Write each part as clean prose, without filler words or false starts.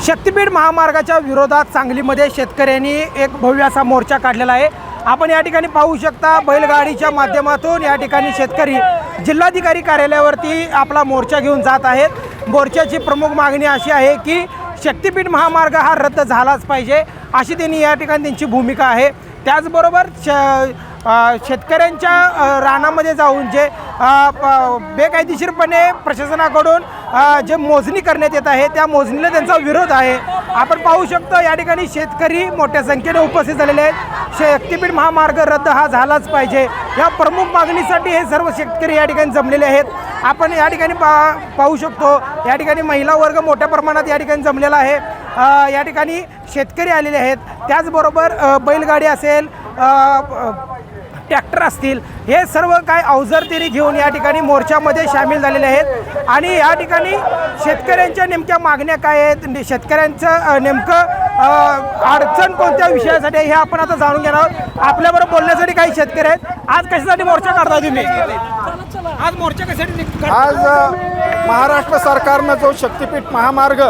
शक्तीपीठ महामार्गाच्या विरोधात सांगलीमध्ये शेतकऱ्यांनी एक भव्य असा मोर्चा काढलेला आहे। आपण या ठिकाणी पाहू शकता बैलगाडीच्या माध्यमातून या ठिकाणी शेतकरी जिल्हाधिकारी कार्यालयावरती आपला मोर्चा घेऊन जात आहेत। मोर्चाची प्रमुख मागणी अशी आहे की शक्तीपीठ महामार्ग हा रद्द झालाच पाहिजे अशी त्यांनी या ठिकाणी त्यांची भूमिका आहे। त्याचबरोबर शेतकऱ्यांच्या रानामध्ये जाऊन जे बेकायदेशीरपणे प्रशासनाकडून जे मोजणी करण्यात येत आहे त्या मोजणीला त्यांचा विरोध आहे। आपण पाहू शकतो या ठिकाणी शेतकरी मोठ्या संख्येने उपस्थित झालेले आहेत। शक्तीपीठ महामार्ग रद्द हा झालाच पाहिजे या प्रमुख मागणीसाठी हे सर्व शेतकरी या ठिकाणी जमलेले आहेत। आपण या ठिकाणी पाहू शकतो या ठिकाणी महिला वर्ग मोठ्या प्रमाणात या ठिकाणी जमलेला आहे। या ठिकाणी शेतकरी आलेले आहेत, त्याचबरोबर बैलगाडी असेल, ट्रॅक्टर असतील, हे सर्व काय अवजार तरी घेऊन या ठिकाणी मोर्चामध्ये सामील झालेले आहेत। आणि या ठिकाणी शेतकऱ्यांच्या नेमक्या मागण्या काय आहेत, शेतकऱ्यांचं नेमकं अडचण कोणत्या विषयासाठी हे आपण आता जाणून घेणार आहोत। आपल्याबरोबर बोलण्यासाठी काही शेतकरी आहेत। आज कशासाठी मोर्चा काढताय तुम्ही? आज मोर्चा कशासाठी? आज महाराष्ट्र सरकारनं जो शक्तीपीठ महामार्ग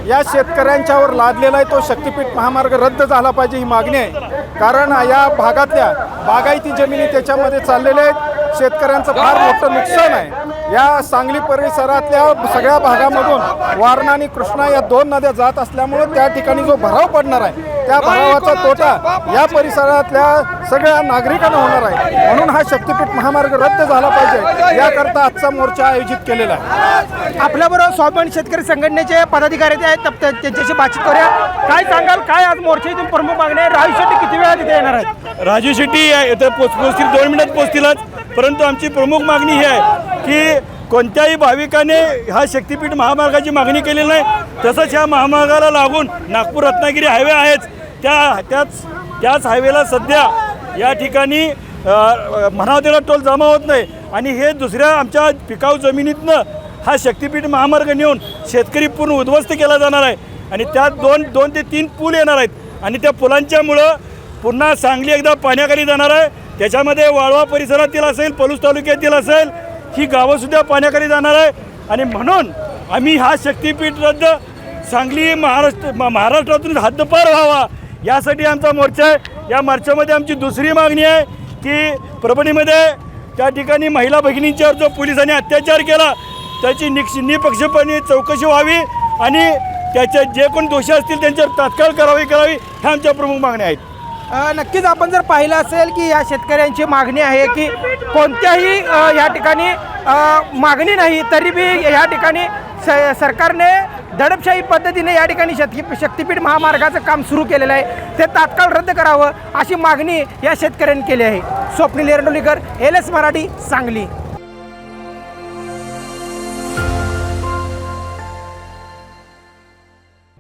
या शेतकऱ्यांच्यावर लादलेला आहे तो शक्तीपीठ महामार्ग रद्द झाला पाहिजे ही मागणी आहे। कारण या भागातल्या बागायती जमिनी त्याच्यामध्ये चाललेल्या आहेत, शेतकऱ्यांचं फार मोठं नुकसान आहे। या सांगली परिसरातल्या सगळ्या भागामधून वारणा आणि कृष्णा या दोन नद्या जात असल्यामुळे त्या ठिकाणी जो भराव पडणार आहे त्या भरावाचा तोटा या परिसरातल्या सगळ्या नागरिकांना होणार आहे। म्हणून हा शक्तीपीठ महामार्ग रद्द झाला पाहिजे याकरता आजचा मोर्चा आयोजित केलेला आहे। आपल्याबरोबर स्वाभिमानी शेतकरी संघटनेचे पदाधिकारी आहेत, त्यांच्याशी बातचीत करूया। काय सांगाल, काय आज मोर्चाची प्रमुख मागणी आहे? राजू शेट्टी किती वेळा तिथे येणार आहेत? राजू शेट्टी इथं पोचतील, 2 मिनिटात पोचतीलच। परंतु आमची प्रमुख मागणी ही आहे की कोणत्याही भाविकाने हा शक्तीपीठ महामार्गाची मागणी केलेली नाही। तसंच ह्या महामार्गाला लागून नागपूर रत्नागिरी हायवे आहेच, त्याच हायवेला सध्या या ठिकाणी म्हणावं तेवढा टोल जमा होत नाही। आणि हे दुसऱ्या आमच्या पिकाऊ जमिनीतनं हा शक्तीपीठ महामार्ग नेऊन शेतकरी पूर्ण उद्ध्वस्त केला जाणार आहे। आणि त्यात दोन ते 3 पूल येणार आहेत आणि त्या पुलांच्यामुळं पुन्हा सांगली एकदा पाण्याखाली जाणार आहे। त्याच्यामध्ये वाळवा परिसरातील असेल, पलूस तालुक्यातील असेल, ही गावंसुद्धा पाण्याखाली जाणार आहे। आणि म्हणून आम्ही हा शक्तीपीठ रद्द सांगली महाराष्ट्रातून हद्दपार व्हावा यासाठी आमचा मोर्चा आहे। या मोर्चामध्ये आमची दुसरी मागणी आहे की परभणीमध्ये त्या ठिकाणी महिला भगिनींच्यावर जो पोलिसांनी अत्याचार केला त्याची निपक्षपाती चौकशी व्हावी आणि त्याचे जे कोण दोषी असतील त्यांच्यावर तात्काळ कारवाई करावी ह्या आमच्या प्रमुख मागण्या आहेत। नक्कीच आपण जर पाहिलं असेल की या शेतकऱ्यांची मागणी आहे की कोणत्याही या ठिकाणी मागणी नाही तरी बी या ठिकाणी सरकारने दडपशाही पद्धतीने या ठिकाणी शक्तीपीठ महामार्गाचं काम सुरू केलेलं आहे, ते तात्काळ रद्द करावं अशी मागणी या शेतकऱ्यांनी केली आहे। स्वप्नील एरंडोलीकर, LS मराठी, सांगली।